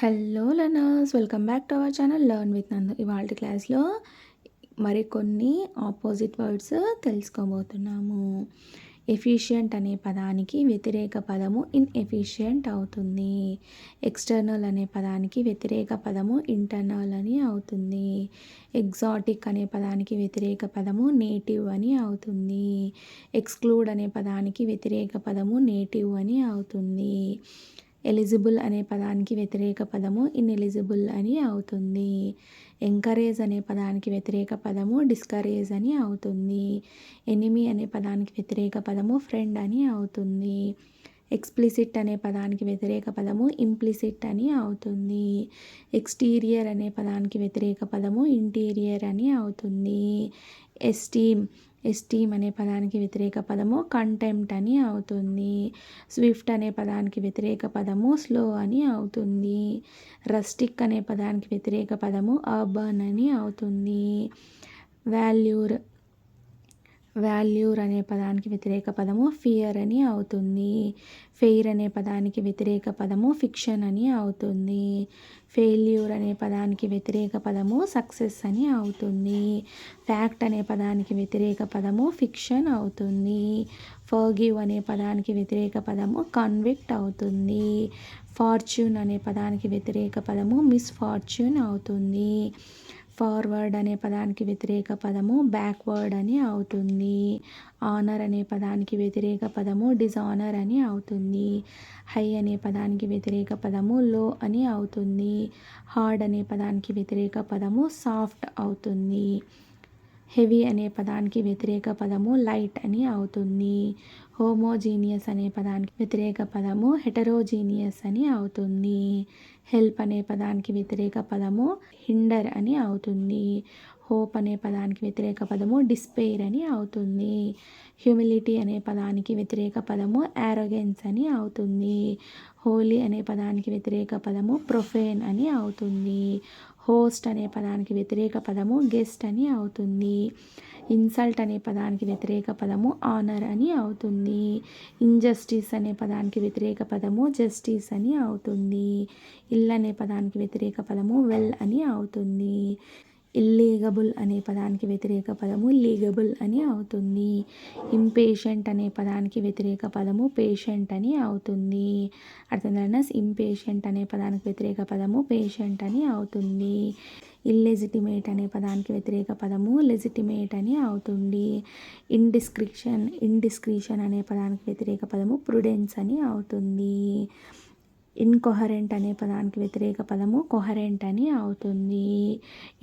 Hello learners, welcome back to our channel learn with నందు. ఇవాళ క్లాస్లో మరికొన్ని ఆపోజిట్ వర్డ్స్ తెలుసుకోబోతున్నాము. ఎఫిషియంట్ అనే పదానికి వ్యతిరేక పదము ఇన్ఎఫిషియంట్ అవుతుంది. ఎక్స్టర్నల్ అనే పదానికి వ్యతిరేక పదము ఇంటర్నల్ అని అవుతుంది. ఎగ్జాటిక్ అనే పదానికి వ్యతిరేక పదము నేటివ్ అని అవుతుంది. ఎక్స్క్లూడ్ అనే పదానికి వ్యతిరేక పదము నేటివ్ అని అవుతుంది. ఎలిజిబుల్ అనే పదానికి వ్యతిరేక పదము ఇన్ఎలిజిబుల్ అని అవుతుంది. ఎంకరేజ్ అనే పదానికి వ్యతిరేక పదము డిస్కరేజ్ అని అవుతుంది. ఎనిమీ అనే పదానికి వ్యతిరేక పదము ఫ్రెండ్ అని అవుతుంది. ఎక్స్ప్లిసిట్ అనే పదానికి వ్యతిరేక పదము ఇంప్లిసిట్ అని అవుతుంది. ఎక్స్టీరియర్ అనే పదానికి వ్యతిరేక పదము ఇంటీరియర్ అని అవుతుంది. ఎస్టీమ్ అనే పదానికి వ్యతిరేక పదము కంటెంప్ట్ అని అవుతుంది. స్విఫ్ట్ అనే పదానికి వ్యతిరేక పదము స్లో అని అవుతుంది. రస్టిక్ అనే పదానికి వ్యతిరేక పదము అర్బన్ అని అవుతుంది. వాల్యూర్ అనే పదానికి వ్యతిరేక పదము ఫియర్ అని అవుతుంది. ఫెయిర్ అనే పదానికి వ్యతిరేక పదము ఫిక్షన్ అని అవుతుంది. ఫెయిల్యూర్ అనే పదానికి వ్యతిరేక పదము సక్సెస్ అని అవుతుంది. ఫ్యాక్ట్ అనే పదానికి వ్యతిరేక పదము ఫిక్షన్ అవుతుంది. ఫర్గివ్ అనే పదానికి వ్యతిరేక పదము కన్విక్ట్ అవుతుంది. ఫార్చ్యూన్ అనే పదానికి వ్యతిరేక పదము మిస్ఫార్చ్యూన్ అవుతుంది. ఫార్వర్డ్ అనే పదానికి వ్యతిరేక పదము బ్యాక్వర్డ్ అని అవుతుంది. ఆనర్ అనే పదానికి వ్యతిరేక పదము డిజానర్ అని అవుతుంది. హై అనే పదానికి వ్యతిరేక పదము లో అని అవుతుంది. హార్డ్ అనే పదానికి వ్యతిరేక పదము సాఫ్ట్ అవుతుంది. హెవీ అనే పదానికి వ్యతిరేక పదము లైట్ అని అవుతుంది. హోమోజీనియస్ అనే పదానికి వ్యతిరేక పదము హెటరోజీనియస్ అని అవుతుంది. హెల్ప్ అనే పదానికి వ్యతిరేక పదము హిండర్ అని అవుతుంది. హోప్ అనే పదానికి వ్యతిరేక పదము డిస్పెయిర్ అని అవుతుంది. హ్యూమిలిటీ అనే పదానికి వ్యతిరేక పదము యారోగెన్స్ అని అవుతుంది. హోలీ అనే పదానికి వ్యతిరేక పదము ప్రొఫేన్ అని అవుతుంది. హోస్ట్ అనే పదానికి వ్యతిరేక పదము గెస్ట్ అని అవుతుంది. ఇన్సల్ట్ అనే పదానికి వ్యతిరేక పదము ఆనర్ అని అవుతుంది. ఇంజస్టిస్ అనే పదానికి వ్యతిరేక పదము జస్టిస్ అని అవుతుంది. ఇల్ అనే పదానికి వ్యతిరేక పదము వెల్ అని అవుతుంది. ఇల్లీగబుల్ అనే పదానికి వ్యతిరేక పదము లీగబుల్ అని అవుతుంది. ఇంపేషెంట్ అనే పదానికి వ్యతిరేక పదము పేషెంట్ అని అవుతుంది. అర్థమైందా? ఇంపేషెంట్ అనే పదానికి వ్యతిరేక పదము పేషెంట్ అని అవుతుంది. ఇల్లెజిటిమేట్ అనే పదానికి వ్యతిరేక పదము లెజిటిమేట్ అని అవుతుంది. ఇండిస్క్రిషన్ అనే పదానికి వ్యతిరేక పదము ప్రుడెన్స్ అని అవుతుంది. ఇన్కొహరెంట్ అనే పదానికి వ్యతిరేక పదము కొహరెంట్ అని అవుతుంది.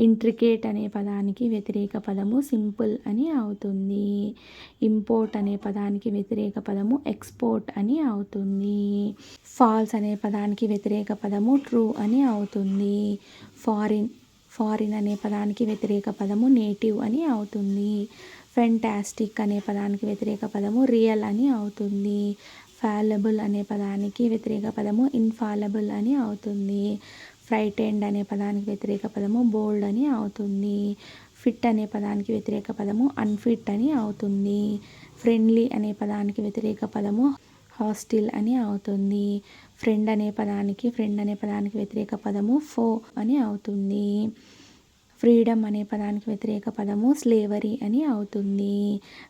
ఇంట్రికేట్ అనే పదానికి వ్యతిరేక పదము సింపుల్ అని అవుతుంది. ఇంపోర్ట్ అనే పదానికి వ్యతిరేక పదము ఎక్స్పోర్ట్ అని అవుతుంది. ఫాల్స్ అనే పదానికి వ్యతిరేక పదము ట్రూ అని అవుతుంది. ఫారిన్ అనే పదానికి వ్యతిరేక పదము నేటివ్ అని అవుతుంది. ఫెంటాస్టిక్ అనే పదానికి వ్యతిరేక పదము రియల్ అని అవుతుంది. ఫాలబుల్ అనే పదానికి వ్యతిరేక పదము ఇన్ఫాలబుల్ అని అవుతుంది. ఫ్రైటెండ్ అనే పదానికి వ్యతిరేక పదము బోల్డ్ అని అవుతుంది. ఫిట్ అనే పదానికి వ్యతిరేక పదము అన్ఫిట్ అని అవుతుంది. ఫ్రెండ్లీ అనే పదానికి వ్యతిరేక పదము హాస్టిల్ అని అవుతుంది. ఫ్రెండ్ అనే పదానికి వ్యతిరేక పదము ఫో అని అవుతుంది. ఫ్రీడమ్ అనే పదానికి వ్యతిరేక పదము స్లేవరీ అని అవుతుంది.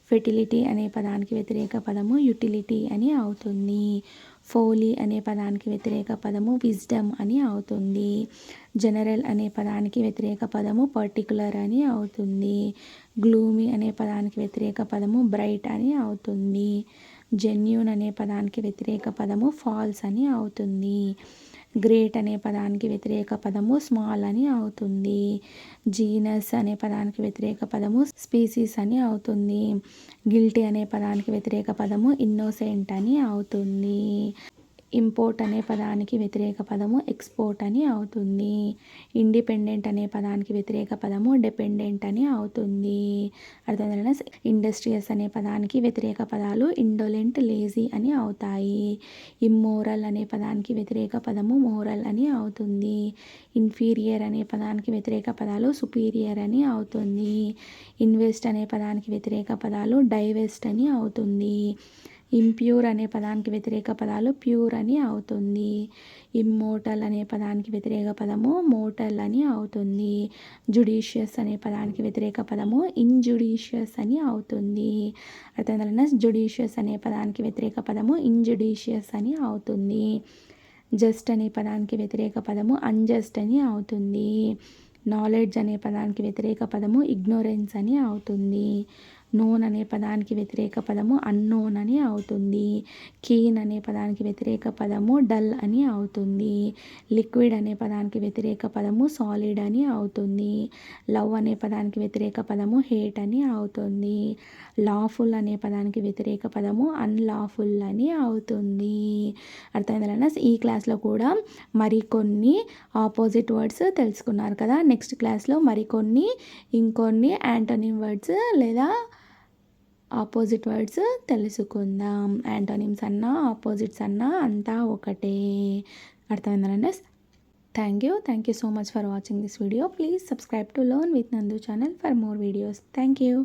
ఫెర్టిలిటీ అనే పదానికి వ్యతిరేక పదము యుటిలిటీ అని అవుతుంది. ఫోలీ అనే పదానికి వ్యతిరేక పదము విజ్డమ్ అని అవుతుంది. జనరల్ అనే పదానికి వ్యతిరేక పదము పర్టికులర్ అని అవుతుంది. గ్లూమీ అనే పదానికి వ్యతిరేక పదము బ్రైట్ అని అవుతుంది. జెన్యూన్ అనే పదానికి వ్యతిరేక పదము ఫాల్స్ అని అవుతుంది. గ్రేట్ అనే పదానికి వ్యతిరేక పదము స్మాల్ అని అవుతుంది. జీనస్ అనే పదానికి వ్యతిరేక పదము స్పీసీస్ అని అవుతుంది. గిల్టీ అనే పదానికి వ్యతిరేక పదము ఇన్నోసెంట్ అని అవుతుంది. ఇంపోర్ట్ అనే పదానికి వ్యతిరేక పదము ఎక్స్పోర్ట్ అని అవుతుంది. ఇండిపెండెంట్ అనే పదానికి వ్యతిరేక పదము డిపెండెంట్ అని అవుతుంది. అర్థమైందా? ఇండస్ట్రియస్ అనే పదానికి వ్యతిరేక పదాలు ఇండోలెంట్ లేజీ అని అవుతాయి. ఇమ్మోరల్ అనే పదానికి వ్యతిరేక పదము మోరల్ అని అవుతుంది. ఇన్ఫీరియర్ అనే పదానికి వ్యతిరేక పదాలు సుపీరియర్ అని అవుతుంది. ఇన్వెస్ట్ అనే పదానికి వ్యతిరేక పదాలు డైవెస్ట్ అని అవుతుంది. ఇంప్యూర్ అనే పదానికి వ్యతిరేక పదాలు ప్యూర్ అని అవుతుంది. ఇమ్మోర్టల్ అనే పదానికి వ్యతిరేక పదము మోర్టల్ అని అవుతుంది. జుడిషియస్ అనే పదానికి వ్యతిరేక పదము ఇన్జుడిషియస్ అని అవుతుంది. అర్థమైందా? జుడిషియస్ అనే పదానికి వ్యతిరేక పదము ఇన్జుడిషియస్ అని అవుతుంది. జస్ట్ అనే పదానికి వ్యతిరేక పదము అన్జస్ట్ అని అవుతుంది. నాలెడ్జ్ అనే పదానికి వ్యతిరేక పదము ఇగ్నోరెన్స్ అని అవుతుంది. నోన్ అనే పదానికి వ్యతిరేక పదము అన్నోన్ అని అవుతుంది. కీన్ అనే పదానికి వ్యతిరేక పదము డల్ అని అవుతుంది. లిక్విడ్ అనే పదానికి వ్యతిరేక పదము సాలిడ్ అని అవుతుంది. లవ్ అనే పదానికి వ్యతిరేక పదము హేట్ అని అవుతుంది. లాఫుల్ అనే పదానికి వ్యతిరేక పదము అన్లాఫుల్ అని అవుతుంది. అర్థమైందా? ఈ క్లాస్లో కూడా మరికొన్ని ఆపోజిట్ వర్డ్స్ తెలుసుకున్నారు కదా. నెక్స్ట్ క్లాస్లో మరికొన్ని ఇంకొన్ని యాంటోనిమ్ వర్డ్స్ లేదా ఆపోజిట్ వర్డ్స్ తెలుసుకుందాం. యాంటోనిమ్స్ అన్నా ఆపోజిట్స్ అన్నా అంతా ఒకటే. అర్థమైందా? Thank you so much for watching this video. Please subscribe to learn with Nandu channel for more videos. Thank you.